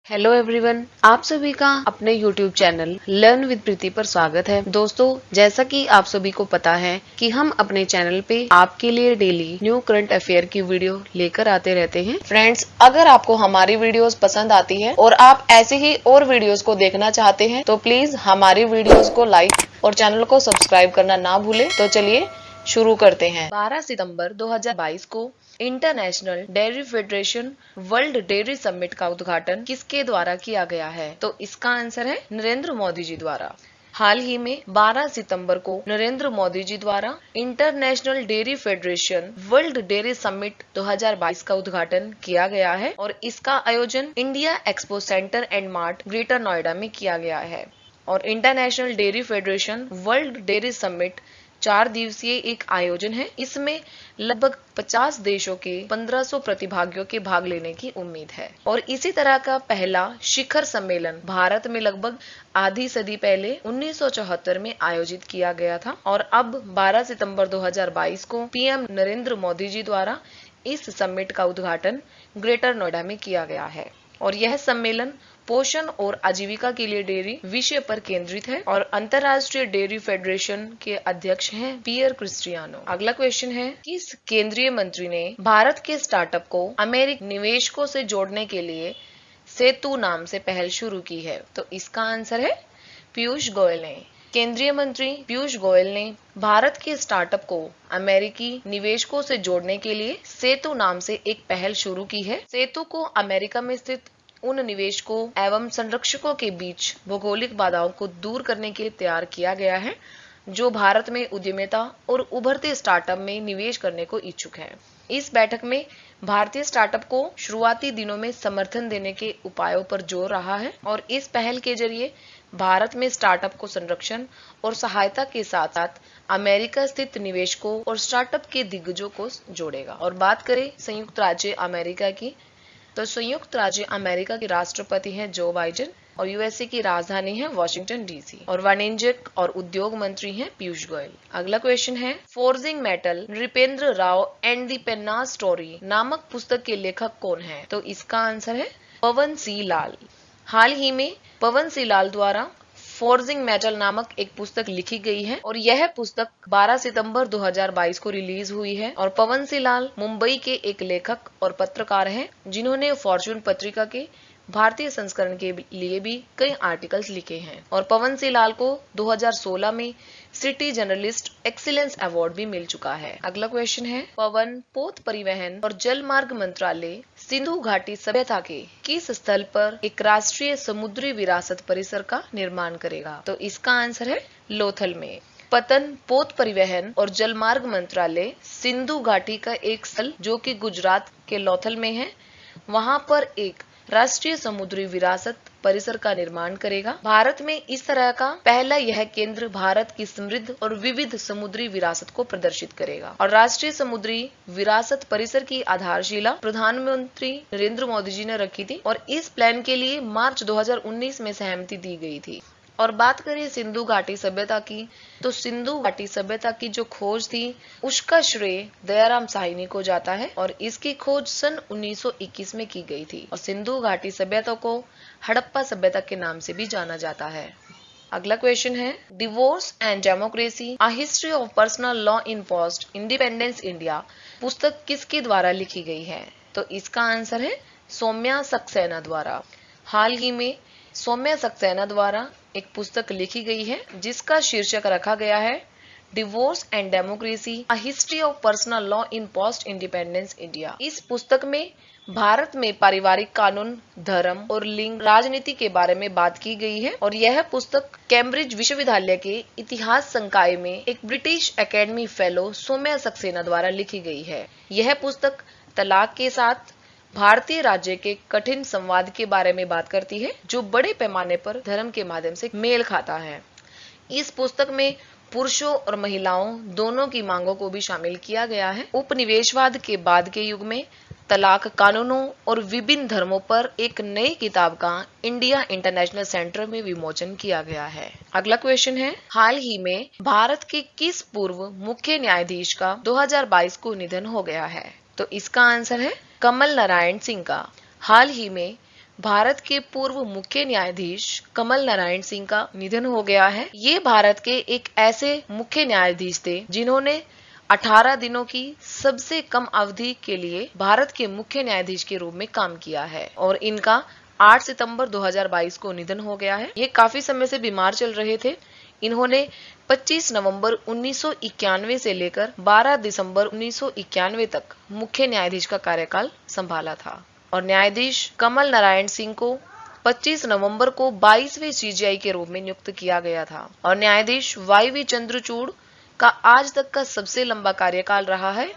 Hello everyone, आप सभी का अपने YouTube चैनल लर्न विद प्रीति पर स्वागत है। दोस्तों, जैसा कि आप सभी को पता है कि हम अपने चैनल पे आपके लिए डेली न्यू करंट अफेयर की वीडियो लेकर आते रहते हैं। फ्रेंड्स, अगर आपको हमारी वीडियोस पसंद आती है और आप ऐसे ही और वीडियोस को देखना चाहते हैं तो प्लीज हमारी वीडियोस को लाइक और चैनल को सब्सक्राइब करना ना भूलें। तो चलिए शुरू करते हैं। 12 सितंबर 2022 को international dairy federation world dairy summit का उद्घाटन किसके द्वारा किया गया है? तो इसका आंसर है नरेंद्र मोदी जी द्वारा। हाल ही में 12 सितंबर को नरेंद्र मोदी जी द्वारा international dairy federation world dairy summit 2022 का उद्घाटन किया गया है और इसका आयोजन India expo centre and mart greater Noida में किया गया है। और international dairy federation world dairy summit 4 दिवसीय एक आयोजन है। इसमें लगभग 50 देशों के 1500 प्रतिभागियों के भाग लेने की उम्मीद है। और इसी तरह का पहला शिखर सम्मेलन भारत में लगभग आधी सदी पहले 1974 में आयोजित किया गया था और अब 12 सितंबर 2022 को पीएम नरेंद्र मोदी जी द्वारा इस समिट का उद्घाटन ग्रेटर नोएडा में किया गया है। और यह सम्मेलन पोषण और आजीविका के लिए डेयरी विषय पर केंद्रित है और अंतर्राष्ट्रीय डेयरी फेडरेशन के अध्यक्ष हैं पियर क्रिस्टियानो। अगला क्वेश्चन है, किस केंद्रीय मंत्री ने भारत के स्टार्टअप को अमेरिकी निवेशकों से जोड़ने के लिए सेतु नाम से पहल शुरू की है? तो इसका आंसर है पीयूष गोयल ने। केंद्रीय मंत्री पीयूष गोयल ने भारत के स्टार्टअप को अमेरिकी निवेशकों से जोड़ने के लिए सेतु नाम से एक पहल शुरू की है। सेतु को अमेरिका में स्थित उन निवेशकों एवं संरक्षकों के बीच भौगोलिक बाधाओं को दूर करने के लिए तैयार किया गया है जो भारत में उद्यमिता और उभरते स्टार्टअप में निवेश करने को इच्छुक है। इस बैठक में भारतीय स्टार्टअप को शुरुआती दिनों में समर्थन देने के उपायों पर जोर रहा है और इस पहल के जरिए भारत में स्टार्टअप को संरक्षण और सहायता के साथ साथ अमेरिका स्थित निवेशकों और स्टार्टअप के दिग्गजों को जोड़ेगा। और बात करें संयुक्त राज्य अमेरिका की, तो संयुक्त राज्य अमेरिका के राष्ट्रपति हैं जो बाइडेन और यूएसए की राजधानी है वॉशिंगटन डीसी और वाणिज्यिक और उद्योग मंत्री हैं पीयूष गोयल। अगला क्वेश्चन है, forging metal Nripendra Rao and the पेन्नास स्टोरी नामक पुस्तक के लेखक कौन है? तो इसका आंसर है पवन सी लाल। हाल ही में पवन सी लाल द्वारा फोर्जिंग मेटल नामक एक पुस्तक लिखी गई है और यह पुस्तक 12 सितंबर 2022 को रिलीज हुई है। और पवन सी लाल मुंबई के एक लेखक और पत्रकार हैं जिन्होंने फॉर्च्यून पत्रिका के भारतीय संस्करण के लिए भी कई आर्टिकल्स लिखे हैं। और पवन सी लाल को 2016 में सिटी जर्नलिस्ट एक्सीलेंस अवार्ड भी मिल चुका है। अगला क्वेश्चन है, पवन पोत परिवहन और जल मार्ग मंत्रालय सिंधु घाटी सभ्यता के किस स्थल पर एक राष्ट्रीय समुद्री विरासत परिसर का निर्माण करेगा? तो इसका आंसर है लोथल में। पतन पोत परिवहन और जल मार्ग मंत्रालय सिंधु घाटी का एक स्थल जो कि गुजरात के लोथल में है, वहां पर एक राष्ट्रीय समुद्री विरासत परिसर का निर्माण करेगा। भारत में इस तरह का पहला यह केंद्र भारत की समृद्ध और विविध समुद्री विरासत को प्रदर्शित करेगा। और राष्ट्रीय समुद्री विरासत परिसर की आधारशिला प्रधानमंत्री नरेंद्र मोदी जी ने रखी थी और इस प्लान के लिए मार्च 2019 में सहमति दी गई थी। और बात करें सिंधु घाटी सभ्यता की, तो सिंधु घाटी सभ्यता की जो खोज थी उसका श्रेय दयाराम साहनी को जाता है और इसकी खोज सन 1921 में की गई थी। और सिंधु घाटी सभ्यता को हड़प्पा सभ्यता के नाम से भी जाना जाता है। अगला क्वेश्चन है, divorce and democracy a history of personal law in post independence India पुस्तक किसके द्वारा लिखी गई है? तो इसका आंसर है सौम्या सक्सेना द्वारा। हाल ही में सौम्या सक्सेना द्वारा एक पुस्तक लिखी गई है जिसका शीर्षक रखा गया है divorce and democracy a history of personal law in post independence India. इस पुस्तक में भारत में पारिवारिक कानून, धर्म और लिंग राजनीति के बारे में बात की गई है। और यह पुस्तक कैम्ब्रिज विश्वविद्यालय के इतिहास संकाय में एक British academy fellow Saumya Saxena द्वारा लिखी गई है। यह पुस्तक तलाक के साथ भारतीय राज्य के कठिन संवाद के बारे में बात करती है जो बड़े पैमाने पर धर्म के माध्यम से मेल खाता है। इस पुस्तक में पुरुषों और महिलाओं दोनों की मांगों को भी शामिल किया गया है। उपनिवेशवाद के बाद के युग में तलाक कानूनों और विभिन्न धर्मों पर एक नई किताब का इंडिया इंटरनेशनल सेंटर में विमोचन किया गया है। अगला क्वेश्चन है, हाल ही में भारत के किस पूर्व मुख्य न्यायाधीश का 2022 को निधन हो गया है? तो इसका आंसर है कमल नारायण सिंह का। हाल ही में भारत के पूर्व मुख्य न्यायाधीश कमल नारायण सिंह का निधन हो गया है। ये भारत के एक ऐसे मुख्य न्यायाधीश थे जिन्होंने 18 दिनों की सबसे कम अवधि के लिए भारत के मुख्य न्यायाधीश के रूप में काम किया है और इनका 8 सितंबर 2022 को निधन हो गया है। ये काफी समय से बीमार चल रहे थे। इन्होंने 25 नवंबर 1991 से लेकर 12 दिसंबर 1991 तक मुख्य न्यायाधीश का कार्यकाल संभाला था और न्यायाधीश कमल नारायण सिंह को 25 नवंबर को 22वें सीजेआई के रूप में नियुक्त किया गया था और न्यायाधीश वाई.वी. चंद्रचूड़ का आज तक का सबसे लंबा कार्यकाल रहा है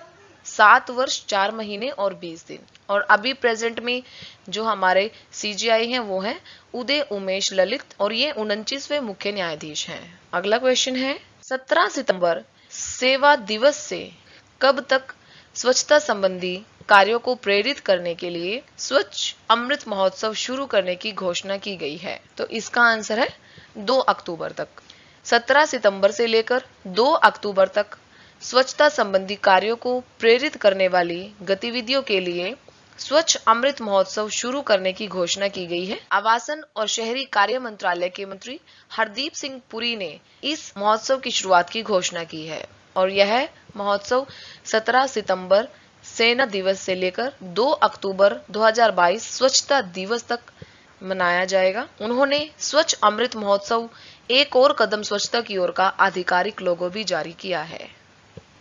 7 वर्ष 4 महीने और 20 दिन। और अभी प्रेजेंट में जो हमारे सीजेआई हैं वो हैं उदय उमेश ललित और ये 29वें मुख्य न्यायाधीश हैं। अगला क्वेश्चन है 17 सितंबर सेवा दिवस से कब तक स्वच्छता संबंधी कार्यों को प्रेरित करने के लिए स्वच्छ अमृत महोत्सव शुरू करने की घोषणा की गई है? तो इसका आंसर है 2 अक्टूबर तक। 17 सितंबर से लेकर 2 अक्टूबर तक स्वच्छता संबंधी कार्यों को प्रेरित करने वाली गतिविधियों के लिए स्वच्छ अमृत महोत्सव शुरू करने की घोषणा की गई है। आवासन और शहरी कार्य मंत्रालय के मंत्री हरदीप सिंह पुरी ने इस महोत्सव की शुरुआत की घोषणा की है और यह महोत्सव 17 सितंबर सेना दिवस से लेकर 2 अक्टूबर 2022 स्वच्छता दिवस तक मनाया जाएगा। उन्होंने स्वच्छ अमृत महोत्सव एक और कदम स्वच्छता की ओर का आधिकारिक लोगो भी जारी किया है।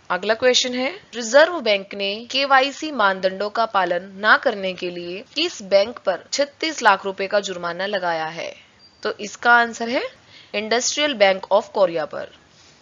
अगला क्वेश्चन है रिजर्व बैंक ने केवाईसी मानदंडों का पालन न करने के लिए किस बैंक पर 36 लाख रुपए का जुर्माना लगाया है? तो इसका आंसर है इंडस्ट्रियल बैंक ऑफ कोरिया पर।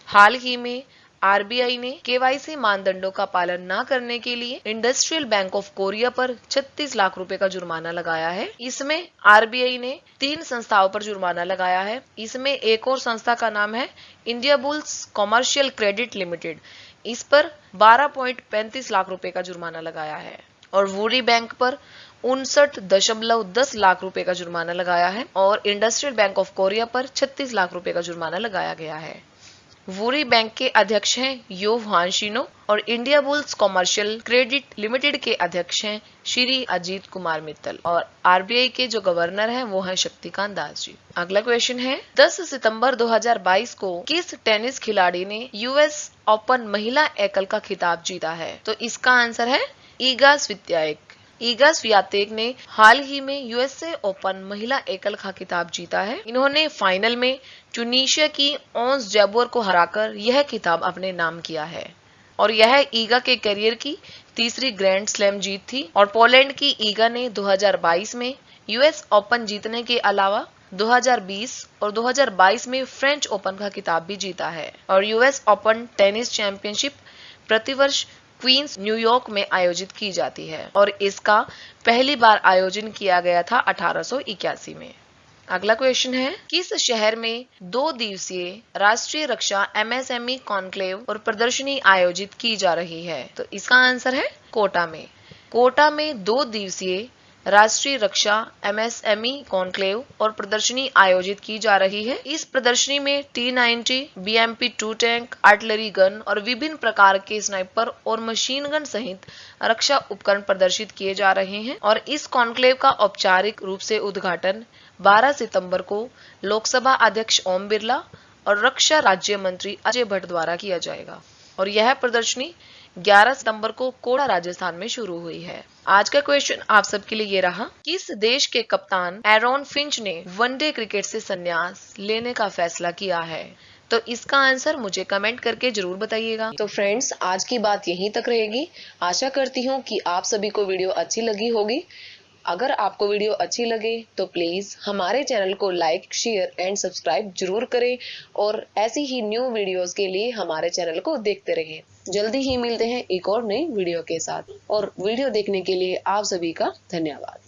हाल ही में आरबीआई ने केवाईसी मानदंडों का पालन न करने के लिए इंडस्ट्रियल बैंक ऑफ कोरिया पर 36 लाख रुपए का जुर्माना लगाया है। इसमें आरबीआई ने 3 संस्थाओं पर जुर्माना लगाया है। इसमें एक और संस्था का नाम है India bulls commercial credit limited. इस पर 12.35 लाख रुपए का जुर्माना लगाया है और वूडी बैंक पर 59.10 लाख रुपए का जुर्माना लगाया है और इंडस्ट्रियल बैंक ऑफ कोरिया पर 36 लाख रुपए का जुर्माना लगाया गया है। वूडी बैंक के अध्यक्ष हैं यो हान शिनो और India bulls commercial credit limited के अध्यक्ष हैं श्री अजीत कुमार मित्तल और आरबीआई के जो गवर्नर हैं वो हैं शक्तिकांत दास जी। अगला क्वेश्चन है 10 सितंबर 2022 को किस टेनिस खिलाड़ी ने यूएस ओपन महिला एकल का खिताब जीता है? तो इसका आंसर है ईगा स्वियातेक। ईगा स्वियातेक ने हाल ही में यूएसए ओपन महिला एकल का खिताब जीता है। इन्होंने फाइनल में ट्यूनीशिया की ओंस जैबोर को हराकर यह खिताब अपने नाम किया है और यह ईगा के करियर की तीसरी ग्रैंड स्लैम जीत थी और पोलैंड की ईगा ने 2022 में यूएस ओपन जीतने के अलावा 2020 और 2022 में फ्रेंच ओपन का खिताब भी जीता है और यूएस ओपन टेनिस चैंपियनशिप प्रतिवर्ष क्वींस न्यूयॉर्क में आयोजित की जाती है और इसका पहली बार आयोजन किया गया था 1881 में। अगला क्वेश्चन है किस शहर में 2 दिवसीय राष्ट्रीय रक्षा एमएसएमई कॉन्क्लेव और प्रदर्शनी आयोजित की जा रही है? तो इसका आंसर है कोटा में। कोटा में 2 दिवसीय राष्ट्रीय रक्षा एमएसएमई कॉन्क्लेव और प्रदर्शनी आयोजित की जा रही है। इस प्रदर्शनी में T-90, BMP-2 tank, artillery gun और विभिन्न प्रकार के स्नाइपर और मशीन गन सहित रक्षा उपकरण प्रदर्शित किए जा रहे हैं और इस कॉन्क्लेव का औपचारिक रूप से उद्घाटन 12 सितंबर को लोकसभा अध्यक्ष ओम बिरला और रक्षा राज्य मंत्री अजय भट्ट द्वारा किया जाएगा और यह प्रदर्शनी 11 सितंबर को कोटा राजस्थान में शुरू हुई है। आज का क्वेश्चन आप सबके लिए ये रहा किस देश के कप्तान एरॉन फिंच ने वनडे क्रिकेट से संन्यास लेने का फैसला किया है? तो इसका आंसर मुझे कमेंट करके जरूर बताइएगा। तो फ्रेंड्स आज की बात यहीं तक रहेगी। आशा करती हूँ कि आप सभी को वीडियो अच्छी लगी होगी। अगर आपको वीडियो अच्छी लगे तो प्लीज हमारे चैनल को लाइक, शेयर एंड सब्सक्राइब जरूर करें और ऐसी ही न्यू वीडियोस के लिए हमारे चैनल को देखते रहें। जल्दी ही मिलते हैं एक और नई वीडियो के साथ और वीडियो देखने के लिए आप सभी का धन्यवाद।